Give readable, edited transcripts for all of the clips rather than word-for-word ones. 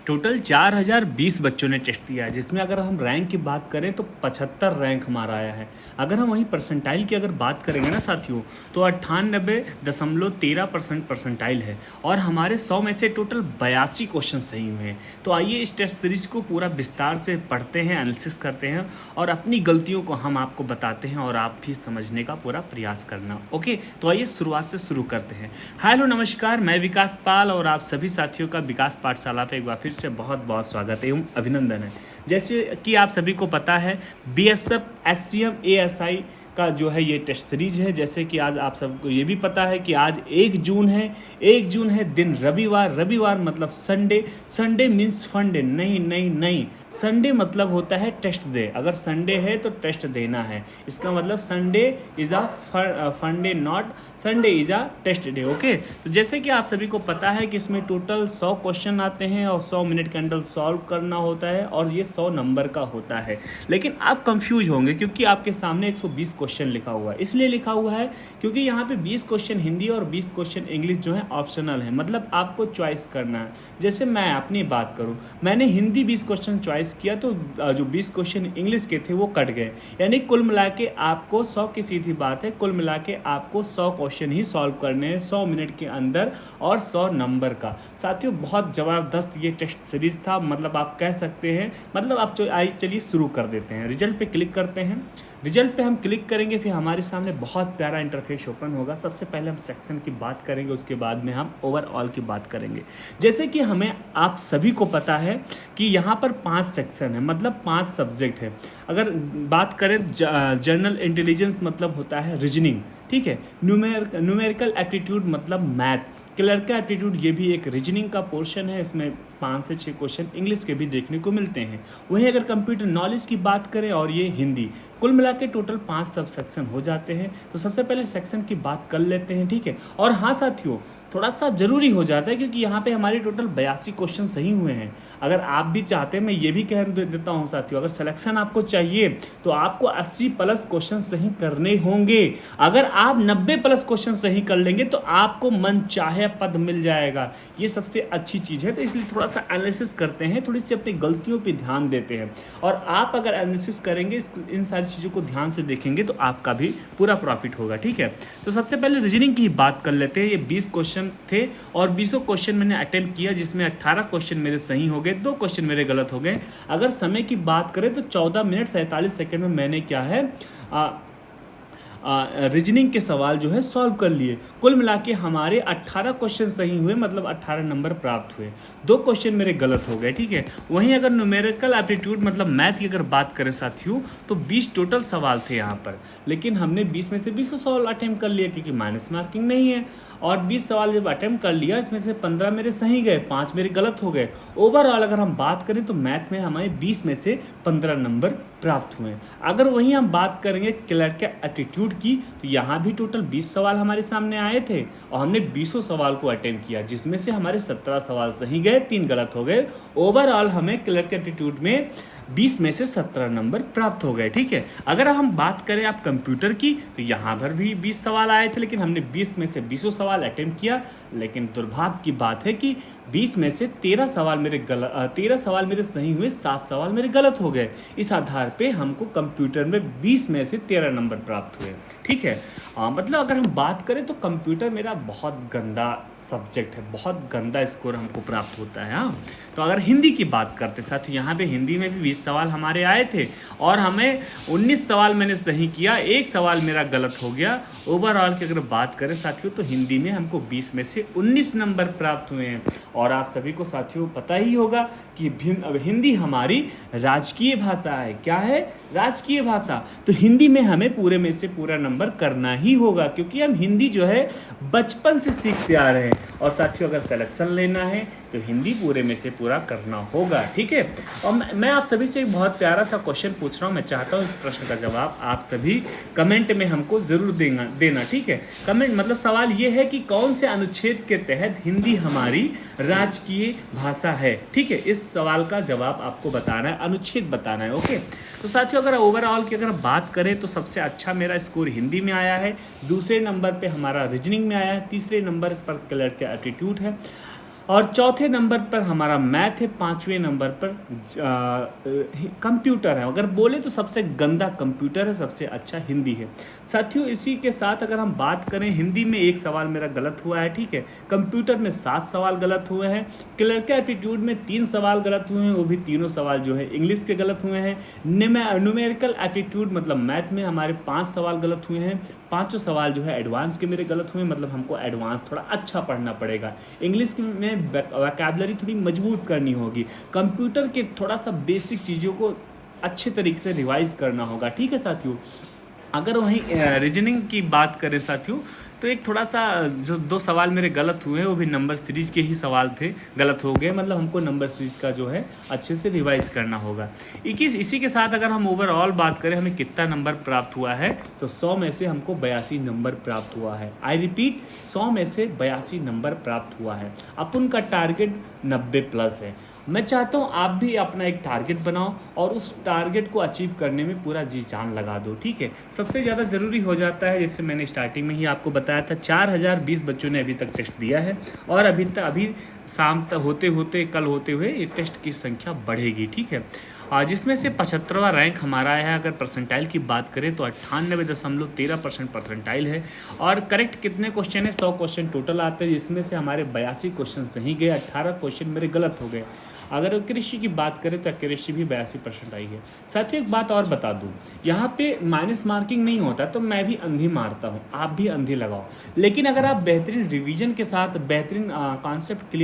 Total 4020 बच्चों ने test दिया है, जिसमें अगर हम रैंक की बात करें तो 75 रैंक हमारा आया है। अगर हम वहीं परसेंटाइल की अगर बात करेंगे ना साथियों, तो 98.13% परसेंटाइल है और हमारे 100 में से टोटल 82 क्वेश्चन सही हुए हैं। तो आइए इस टेस्ट सीरीज को पूरा विस्तार से पढ़ते हैं, एनालिसिस करते हैं और अपनी गलतियों को हम आपको बताते हैं और आप भी समझने का पूरा प्रयास करना। ओके, तो आइए शुरुआत से शुरू करते हैं। हेलो नमस्कार, मैं विकास पाल और आप सभी साथियों का विकास पाठशाला पे एक बार फिर से बहुत बहुत स्वागत एवं अभिनंदन है। जैसे कि आप सभी को पता है, बीएसएफ, एससीएम, एएसआई का जो है ये टेस्ट सीरीज है। जैसे कि आज आप सबको ये भी पता है कि आज 1 जून है। 1 जून है दिन रविवार, रविवार मतलब संडे, संडे मीन्स फंडे, नहीं नहीं नहीं, संडे मतलब होता है टेस्ट डे। अगर संडे है तो टेस्ट देना है, इसका मतलब Sunday is a funday, not Sunday is a test day. Okay, तो जैसे कि आप सभी को पता है कि इसमें टोटल 100 क्वेश्चन आते हैं और 100 मिनट के अंदर सॉल्व करना होता है और ये 100 नंबर का होता है। लेकिन आप कंफ्यूज होंगे क्योंकि आपके सामने 120 क्वेश्चन लिखा हुआ है। इसलिए लिखा हुआ है क्योंकि यहाँ पे 20 क्वेश्चन हिंदी और 20 क्वेश्चन इंग्लिश जो है ऑप्शनल है, मतलब आपको चॉइस करना है। जैसे मैं अपनी बात करूँ, मैंने हिंदी 20 क्वेश्चन चॉइस किया तो जो 20 क्वेश्चन इंग्लिश के थे वो कट गए, यानी कुल मिला के आपको 100 की सीधी बात है, कुल मिला के आपको 100 क्वेश्चन ही सॉल्व करने हैं 100 मिनट के अंदर और 100 नंबर का। साथियों, बहुत ज़बरदस्त ये टेस्ट सीरीज था, मतलब आप कह सकते हैं, मतलब आप चलिए शुरू कर देते हैं। रिजल्ट पे क्लिक करते हैं। रिजल्ट पे हम क्लिक करेंगे, फिर हमारे सामने बहुत प्यारा इंटरफेस ओपन होगा। सबसे पहले हम सेक्शन की बात करेंगे, उसके बाद में हम ओवरऑल की बात करेंगे। जैसे कि हमें आप सभी को पता है कि यहाँ पर 5 सेक्शन है, मतलब 5 सब्जेक्ट है। अगर बात करें जनरल इंटेलिजेंस मतलब होता है रीजनिंग, ठीक है। न्यूमेरिकल एप्टीट्यूड मतलब मैथ। क्लर्क एप्टीट्यूड ये भी एक रीजनिंग का पोर्शन है, इसमें 5 से 6 क्वेश्चन इंग्लिश के भी देखने को मिलते हैं। वहीं अगर कंप्यूटर नॉलेज की बात करें और ये हिंदी, कुल मिला के टोटल 5 सब सेक्शन हो जाते हैं। तो सबसे पहले सेक्शन की बात कर लेते हैं, ठीक है। और हाँ साथियों, थोड़ा सा जरूरी हो जाता है क्योंकि यहाँ पे हमारे टोटल 82 क्वेश्चन सही हुए हैं। अगर आप भी चाहते हैं, मैं ये भी कह देता हूँ साथियों, अगर सिलेक्शन आपको चाहिए तो आपको 80 प्लस क्वेश्चन सही करने होंगे। अगर आप 90 प्लस क्वेश्चन सही कर लेंगे तो आपको मन चाहे पद मिल जाएगा। ये सबसे अच्छी चीज़ है, तो इसलिए थोड़ा सा एनालिसिस करते हैं, थोड़ी सी अपनी गलतियों पर ध्यान देते हैं। और आप अगर एनालिसिस करेंगे, इन सारी चीज़ों को ध्यान से देखेंगे तो आपका भी पूरा प्रॉफिट होगा, ठीक है। तो सबसे पहले रीजनिंग की बात कर लेते हैं। ये 20 क्वेश्चन थे और 20 क्वेश्चन मैंने अटेम्प्ट किया, जिसमें 18 क्वेश्चन मेरे सही हो गए, 2 क्वेश्चन मेरे गलत हो गए। अगर समय की बात करें तो 14 मिनट 47 सेकंड में मैंने क्या है रीजनिंग के सवाल जो है सॉल्व कर लिए। कुल मिला के हमारे 18 क्वेश्चन सही हुए, मतलब 18 नंबर प्राप्त हुए। 2 क्वेश्चन मेरे गलत हो गए, ठीक है। वहीं अगर न्यूमेरिकल एप्टीट्यूड मतलब मैथ की अगर बात करें साथियों, तो 20 टोटल सवाल थे यहाँ पर, लेकिन हमने 20 में से 20 सवाल अटेम्प्ट कर लिए क्योंकि माइनस मार्किंग नहीं है। और 20 सवाल जब अटेम्प्ट कर लिया, इसमें से 15 मेरे सही गए, 5 मेरे गलत हो गए। ओवरऑल अगर हम बात करें तो मैथ में हमारे 20 में से 15 नंबर प्राप्त हुए। अगर वहीं हम बात करेंगे क्लर्क के एप्टीट्यूड की, तो यहाँ भी टोटल 20 सवाल हमारे सामने आए थे और हमने 20 सवाल को अटेम्प्ट किया, जिसमें से हमारे 17 सवाल सही गए, 3 गलत हो गए। ओवरऑल हमें क्लर्क एप्टीट्यूड में 20 में से 17 नंबर प्राप्त हो गए, ठीक है। अगर हम बात करें आप कंप्यूटर की, तो यहाँ पर भी 20 सवाल आए थे, लेकिन हमने 20 में से 20 सवाल अटेम्प्ट किया। लेकिन दुर्भाग्य की बात है कि 20 में से 13 सवाल मेरे सही हुए, 7 सवाल मेरे गलत हो गए। इस आधार पे हमको कंप्यूटर में 20 में से 13 नंबर प्राप्त हुए, ठीक है। मतलब अगर हम बात करें तो कंप्यूटर मेरा बहुत गंदा सब्जेक्ट है, बहुत गंदा स्कोर हमको प्राप्त होता है। हाँ, तो अगर हिंदी की बात करते साथ, यहाँ पे हिंदी में भी 20 सवाल हमारे आए थे और हमें 19 सवाल मैंने सही किया, 1 सवाल मेरा गलत हो गया। ओवरऑल की अगर बात करें साथियों, तो हिंदी में हमको 20 में से 19 नंबर प्राप्त हुए हैं। और आप सभी को साथियों पता ही होगा कि हिंदी हमारी राजकीय भाषा है। क्या है? राजकीय भाषा। तो हिंदी में हमें पूरे में से पूरा नंबर करना ही होगा, क्योंकि हम हिंदी जो है बचपन से सीखते आ रहे हैं। और साथियों, अगर सिलेक्शन लेना है तो हिंदी पूरे में से पूरा करना होगा, ठीक है। और मैं आप सभी से एक बहुत प्यारा सा क्वेश्चन पूछ रहा हूँ। मैं चाहता हूँ इस प्रश्न का जवाब आप सभी कमेंट में हमको जरूर देना, ठीक है। कमेंट मतलब सवाल ये है कि कौन से अनुच्छेद के तहत हिंदी हमारी राजकीय भाषा है, ठीक है। इस सवाल का जवाब आपको बताना है, अनुच्छेद बताना है, ओके। तो साथियों, अगर ओवरऑल की अगर बात करें तो सबसे अच्छा मेरा स्कोर हिंदी में आया है, दूसरे नंबर पे हमारा रीजनिंग में आया है, तीसरे नंबर पर क्लर्क का एप्टीट्यूड है। और चौथे नंबर पर हमारा मैथ है, पांचवें नंबर पर कंप्यूटर है। अगर बोले तो सबसे गंदा कंप्यूटर है, सबसे अच्छा हिंदी है। साथियों इसी के साथ अगर हम बात करें, हिंदी में 1 सवाल मेरा गलत हुआ है, ठीक है। कंप्यूटर में 7 सवाल गलत हुए हैं। क्लर्क एप्टीट्यूड में 3 सवाल गलत हुए हैं, वो भी तीनों सवाल जो है इंग्लिश के गलत हुए हैं। न्यूमेरिकल एप्टीट्यूड मतलब मैथ में हमारे 5 सवाल गलत हुए हैं। 5 सवाल जो है एडवांस के मेरे गलत हुए, मतलब हमको एडवांस थोड़ा अच्छा पढ़ना पड़ेगा। इंग्लिश में वोकैबुलरी थोड़ी मजबूत करनी होगी। कंप्यूटर के थोड़ा सा बेसिक चीज़ों को अच्छे तरीके से रिवाइज करना होगा, ठीक है साथियों। अगर वहीं रीजनिंग की बात करें साथियों, तो एक थोड़ा सा जो 2 सवाल मेरे गलत हुए हैं वो भी नंबर सीरीज के ही सवाल थे, गलत हो गए, मतलब हमको नंबर सीरीज का जो है अच्छे से रिवाइज करना होगा। इसी के साथ अगर हम ओवरऑल बात करें हमें कितना नंबर प्राप्त हुआ है, तो 100 में से हमको 82 नंबर प्राप्त हुआ है। आई रिपीट, 100 में से 82 नंबर प्राप्त हुआ है। अपन का टारगेट 90+ है। मैं चाहता हूँ आप भी अपना एक टारगेट बनाओ और उस टारगेट को अचीव करने में पूरा जी जान लगा दो, ठीक है। सबसे ज़्यादा ज़रूरी हो जाता है, जैसे मैंने स्टार्टिंग में ही आपको बताया था, 4020 बच्चों ने अभी तक टेस्ट दिया है और अभी शाम तक कल होते हुए ये टेस्ट की संख्या बढ़ेगी, ठीक है। जिसमें से 75वां रैंक हमारा आया है। अगर परसेंटाइल की बात करें तो 98.13% परसेंटाइल है। और करेक्ट कितने क्वेश्चन है, 100 क्वेश्चन टोटल आते हैं, जिसमें से हमारे 82 क्वेश्चन सही गए, 18 क्वेश्चन मेरे गलत हो गए। अगर एक्यूरेसी की बात करें तो एक्यूरेसी भी 82% आई है। साथियों एक बात और बता दूं, यहाँ पे माइनस मार्किंग नहीं होता, तो मैं भी अंधी मारता हूँ, आप भी अंधी लगाओ। लेकिन अगर आप बेहतरीन रिवीजन के साथ, बेहतरीन कॉन्सेप्ट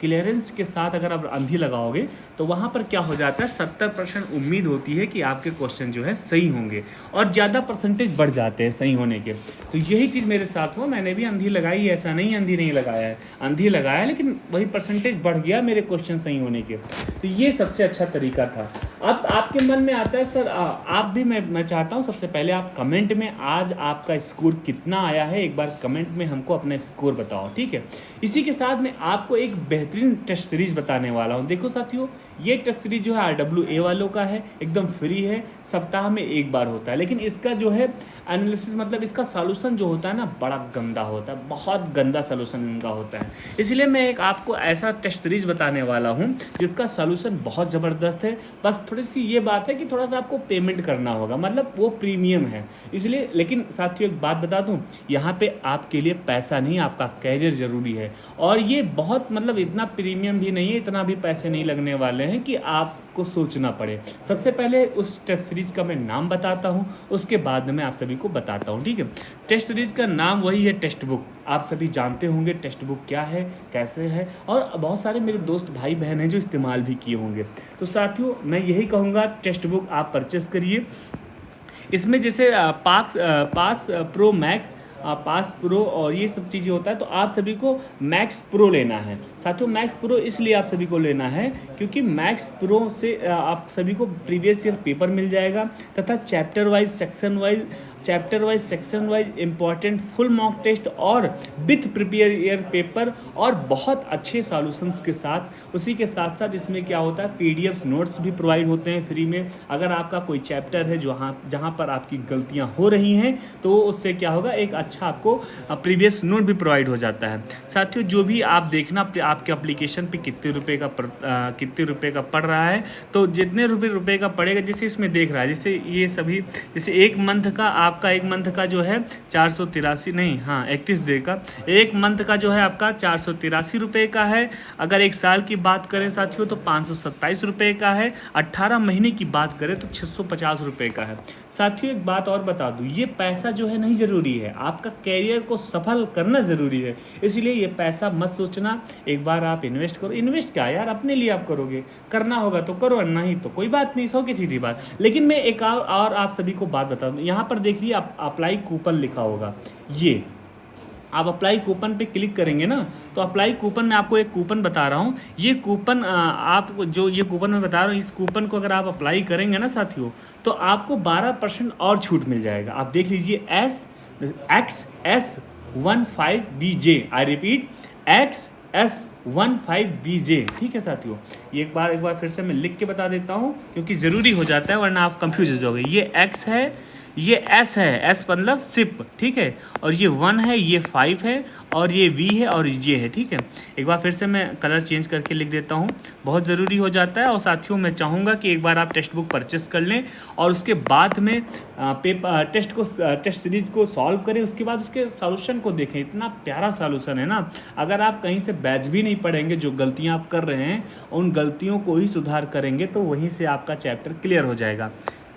क्लियरेंस के साथ अगर आप अंधी लगाओगे तो वहाँ पर क्या हो जाता है, 70% उम्मीद होती है कि आपके क्वेश्चन जो है सही होंगे और ज़्यादा परसेंटेज बढ़ जाते हैं सही होने के। तो यही चीज़ मेरे साथ हुआ, मैंने भी अंधी लगाई, ऐसा नहीं अंधी नहीं लगाया है, अंधी लगाया, लेकिन वही परसेंटेज बढ़ गया मेरे क्वेश्चन सही होने के। तो ये सबसे अच्छा तरीका था। अब आपके मन में आता है सर आप भी, मैं चाहता हूँ सबसे पहले आप कमेंट में आज आपका स्कोर कितना आया है, एक बार कमेंट में हमको अपना स्कोर बताओ, ठीक है। इसी के साथ मैं आपको एक बेहतरीन टेस्ट सीरीज बताने वाला हूँ। देखो साथियों, ये टेस्ट सीरीज जो है RWA वालों का है, एकदम फ्री है, सप्ताह में 1 बार होता है। लेकिन इसका जो है एनालिसिस, मतलब इसका सॉल्यूशन जो होता है ना, बड़ा गंदा होता है, बहुत गंदा सॉल्यूशन इनका होता है। इसलिए मैं एक आपको ऐसा टेस्ट सीरीज बताने वाला हूँ जिसका सॉल्यूशन बहुत ज़बरदस्त है। बस थोड़ी सी ये बात है कि थोड़ा सा आपको पेमेंट करना होगा, मतलब वो प्रीमियम है इसलिए। लेकिन साथियों एक बात बता दूँ, यहाँ पे आपके लिए पैसा नहीं, आपका कैरियर ज़रूरी है। और ये बहुत, मतलब इतना प्रीमियम भी नहीं है, इतना भी पैसे नहीं लगने वाले हैं कि आपको सोचना पड़े। सबसे पहले उस टेस्ट सीरीज का मैं नाम बताता हूँ, उसके बाद में मैं आप सभी को बताता हूँ, ठीक है। टेस्ट सीरीज का नाम वही है, टेक्स्ट बुक। आप सभी जानते होंगे टेक्स्ट बुक क्या है, कैसे है, और बहुत सारे मेरे दोस्त भाई बहन हैं जो इस्तेमाल भी किए होंगे। तो साथियों मैं यही कहूँगा, टेक्स्ट बुक आप परचेस करिए। इसमें जैसे pass pro max, pass pro और ये सब चीज़ें होता है, तो आप सभी को मैक्स प्रो लेना है। साथियों मैक्स प्रो इसलिए आप सभी को लेना है क्योंकि मैक्स प्रो से आप सभी को प्रीवियस ईयर पेपर मिल जाएगा, तथा chapter wise section wise important full mock test और विथ प्रिपेयर ईयर पेपर और बहुत अच्छे सॉल्यूशंस के साथ। उसी के साथ साथ इसमें क्या होता है, PDF नोट्स भी प्रोवाइड होते हैं फ्री में। अगर आपका कोई चैप्टर है जहाँ पर आपकी गलतियाँ हो रही हैं, तो उससे क्या होगा, एक अच्छा आपको प्रीवियस नोट भी प्रोवाइड हो जाता है। साथियों जो भी आप देखना आपके एप्लीकेशन पे कितने रुपए का पड़ रहा है, तो जितने रुपए का पड़ेगा, जैसे इसमें देख रहा है, जैसे ये सभी, जैसे एक मंथ का आपका, एक मंथ का जो है 483 नहीं, हाँ 31 डे का, एक मंथ का जो है आपका 483 रुपये का है। अगर एक साल की बात करें साथियों तो 527 रुपये का है। 18 महीने की बात करें तो 650 रुपये का है। साथियों एक बात और बता दूं, ये पैसा जो है नहीं ज़रूरी है, आपका कैरियर को सफल करना ज़रूरी है। इसलिए ये पैसा मत सोचना, एक बार आप इन्वेस्ट करो। इन्वेस्ट क्या यार, अपने लिए आप करोगे, करना होगा तो करो, नहीं तो कोई बात नहीं, सौ की सीधी बात। लेकिन मैं एक और आप सभी को बात बता दूँ, यहाँ पर देखिए आप अप्लाई कूपन लिखा होगा, ये आप अप्लाई कूपन पे क्लिक करेंगे ना, तो अप्लाई कूपन में आपको एक कूपन बता रहा हूँ। ये कूपन आप जो ये कूपन मैं बता रहा हूँ, इस कूपन को अगर आप अप्लाई करेंगे ना साथियों, तो आपको 12% और छूट मिल जाएगा। आप देख लीजिए, XS15BJ, आई रिपीट XS15BJ, ठीक है साथियों। ये एक बार फिर से मैं लिख के बता देता हूँ क्योंकि ज़रूरी हो जाता है, वरना आप कंफ्यूज हो जाओगे। ये X है, ये एस है, एस मतलब सिप, ठीक है, और ये 1 है, ये 5 है, और ये वी है, और ये है, ठीक है। एक बार फिर से मैं कलर चेंज करके लिख देता हूँ, बहुत ज़रूरी हो जाता है। और साथियों मैं चाहूँगा कि एक बार आप टेक्स्ट बुक परचेस कर लें और उसके बाद में टेस्ट सीरीज को सॉल्व करें, उसके बाद उसके सॉल्यूशन को देखें। इतना प्यारा सॉल्यूशन है ना। अगर आप कहीं से बैच भी नहीं पढ़ेंगे, जो गलतियाँ आप कर रहे हैं उन गलतियों को ही सुधार करेंगे, तो वहीं से आपका चैप्टर क्लियर हो जाएगा।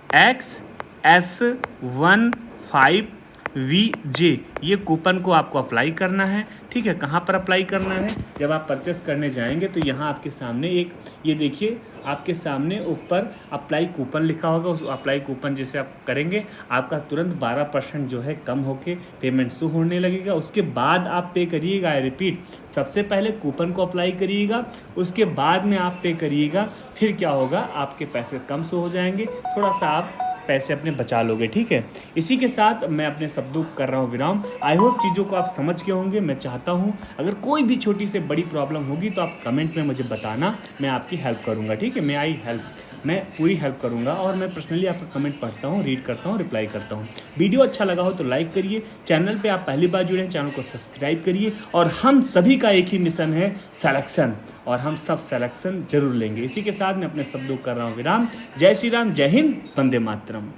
XS15VJ ये कूपन को आपको अप्लाई करना है, ठीक है। कहाँ पर अप्लाई करना है? जब आप परचेस करने जाएंगे तो यहाँ आपके सामने एक, ये देखिए आपके सामने ऊपर अप्लाई कूपन लिखा होगा। उस अप्लाई कूपन जैसे आप करेंगे, आपका तुरंत 12% जो है कम होके पेमेंट शो होने लगेगा। उसके बाद आप पे करिएगा, आई रिपीट, सबसे पहले कूपन को अप्लाई करिएगा, उसके बाद में आप पे करिएगा। फिर क्या होगा, आपके पैसे कम शो हो जाएंगे, थोड़ा सा आप पैसे अपने बचा लोगे, ठीक है। इसी के साथ मैं अपने शब्दों को कर रहा हूँ विराम। आई होप चीज़ों को आप समझ गए होंगे। मैं चाहता हूँ अगर कोई भी छोटी से बड़ी प्रॉब्लम होगी तो आप कमेंट में मुझे बताना, मैं आपकी हेल्प करूँगा, ठीक है। मैं पूरी हेल्प करूँगा, और मैं पर्सनली आपका कमेंट पढ़ता हूँ, रीड करता हूँ, रिप्लाई करता हूँ। वीडियो अच्छा लगा हो तो लाइक करिए, चैनल पे आप पहली बार जुड़े हैं चैनल को सब्सक्राइब करिए। और हम सभी का एक ही मिशन है, सिलेक्शन, और हम सब सिलेक्शन जरूर लेंगे। इसी के साथ मैं अपने शब्दों को कर रहा हूँ विराम। जय श्री राम, जय हिंद, वंदे मातरम।